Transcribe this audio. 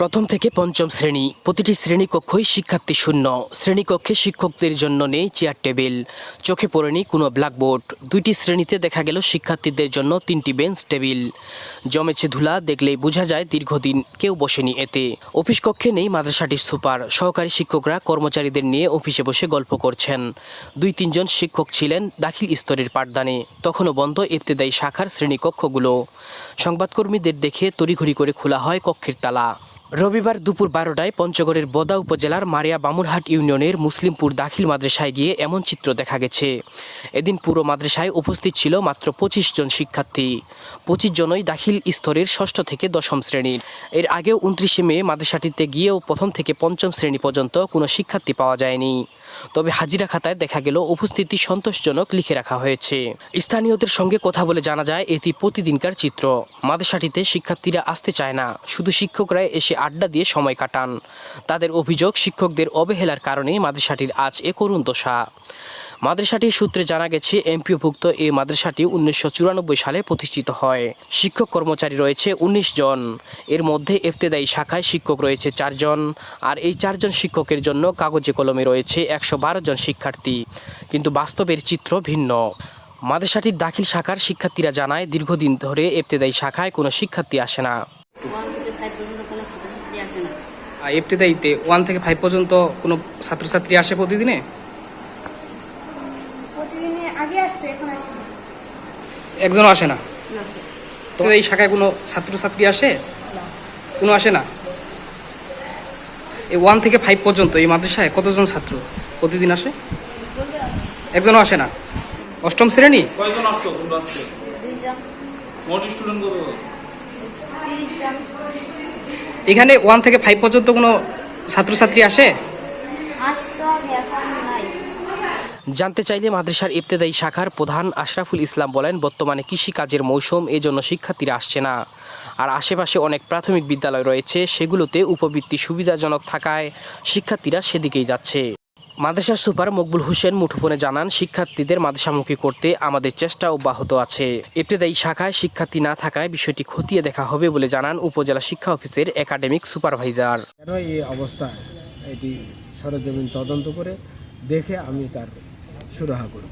প্রথম থেকে পঞ্চম শ্রেণী, প্রতিটি শ্রেণীকক্ষই শিক্ষার্থী শূন্য। শ্রেণীকক্ষে শিক্ষকদের জন্য নেই চেয়ার টেবিল, চোখে পড়েনি কোনো ব্ল্যাকবোর্ড। দুইটি শ্রেণীতে দেখা গেল শিক্ষার্থীদের জন্য 3টি বেঞ্চ টেবিল। জমেছে ধুলা, দেখলেই বোঝা যায় দীর্ঘদিন কেউ বসেনি এতে। অফিস কক্ষে নেই মাদ্রাসাটির সুপার, সহকারী শিক্ষকরা কর্মচারীদের নিয়ে অফিসে বসে গল্প করছেন। 2-3 জন শিক্ষক ছিলেন দাখিল স্তরের পাঠদানে, তখনও বন্ধ ইবতেদায়ী শাখার শ্রেণীকক্ষগুলো। সংবাদকর্মীদের দেখে তড়িঘড়ি করে খোলা হয় কক্ষের তালা। রবিবার দুপুর 12টায় পঞ্চগড়ের বোদা উপজেলার মারিয়া বামুরহাট ইউনিয়নের মুসলিমপুর দাখিল মাদ্রাসায় গিয়ে এমন চিত্র দেখা গেছে। এদিন পুরো মাদ্রাসায় উপস্থিত ছিল মাত্র 25 জন শিক্ষার্থী। 25 জনই দাখিল স্তরের 6ষ্ঠ থেকে 10ম শ্রেণীর। এর আগেও 29শে মে মাদ্রাসাটিতে গিয়েও প্রথম থেকে পঞ্চম শ্রেণী পর্যন্ত কোনো শিক্ষার্থী পাওয়া যায়নি। তবে হাজিরা খাতায় দেখা গেল উপস্থিতি সন্তোষজনক লিখে রাখা হয়েছে। স্থানীয়দের সঙ্গে কথা বলে জানা যায় এটি প্রতিদিনকার চিত্র। মাদ্রাসাটিতে শিক্ষার্থীরা আসতে চায় না, শুধু শিক্ষকরা এসে আড্ডা দিয়ে সময় কাটান। তাদের অভিযোগ, শিক্ষকদের অবহেলার কারণে মাদ্রাসাটির আজ এ করুণ দশা। মাদ্রাসাটির সূত্রে জানা গেছে, এমপিওভুক্ত এই মাদ্রাসাটি 1994 সালে প্রতিষ্ঠিত হয়। শিক্ষক কর্মচারী রয়েছে 19 জন। এর মধ্যে ইবতেদায়ী শাখায় শিক্ষক রয়েছে 4 জন, আর এই 4 জন শিক্ষকের জন্য কাগজে কলমে রয়েছে 112 জন শিক্ষার্থী। কিন্তু বাস্তবের চিত্র ভিন্ন। মাদ্রাসাটির দাখিল শাখার শিক্ষার্থীরা জানায়, দীর্ঘদিন ধরে ইবতেদায়ী শাখায় কোনো শিক্ষার্থী আসে না। ইবতেদায়ীতে 1 থেকে 5 পর্যন্ত কোনো ছাত্রছাত্রী আসে প্রতিদিনে? একজনও আসে না। তো এই শাখায় কোনো ছাত্রছাত্রী আসে? কোনো আসে না। এই 1 থেকে 5 পর্যন্ত এই মাদ্রাসায় কতজন ছাত্র প্রতিদিন আসে? একজনও আসে না। 8ম শ্রেণী? কয়জন আসছো তোমরা আজকে? 2 জন। মোট স্টুডেন্ট কত? 30 জন। এখানে 1 থেকে 5 পর্যন্ত কোনো ছাত্রছাত্রী আসে? আসতো আগে, এখন নাই। জানতে চাইলে মাদ্রাসার ইবতেদায়ী শাখার প্রধান আশরাফুল ইসলাম বলেন, বর্তমানে কৃষিকাজের মৌসুম, এজন্য শিক্ষার্থীরা আসছে না। আর আশেপাশে অনেক প্রাথমিক বিদ্যালয় রয়েছে, সেগুলোতে উপবৃত্তি সুবিধাজনক থাকায় শিক্ষার্থীরা সেদিকেই যাচ্ছে। মাদ্রাসার সুপার মকবুল হোসেন মুঠোফোনে জানান, শিক্ষার্থীদের মাদ্রাসামুখী করতে আমাদের চেষ্টা অব্যাহত আছে। ইবতেদায়ী শাখায় শিক্ষার্থী না থাকায় বিষয়টি খতিয়ে দেখা হবে বলে জানান উপজেলা শিক্ষা অফিসের একাডেমিক সুপারভাইজার। কেন এই অবস্থা, এটি সরেজমিন তদন্ত করে দেখে আমি তার সুরাহা করব।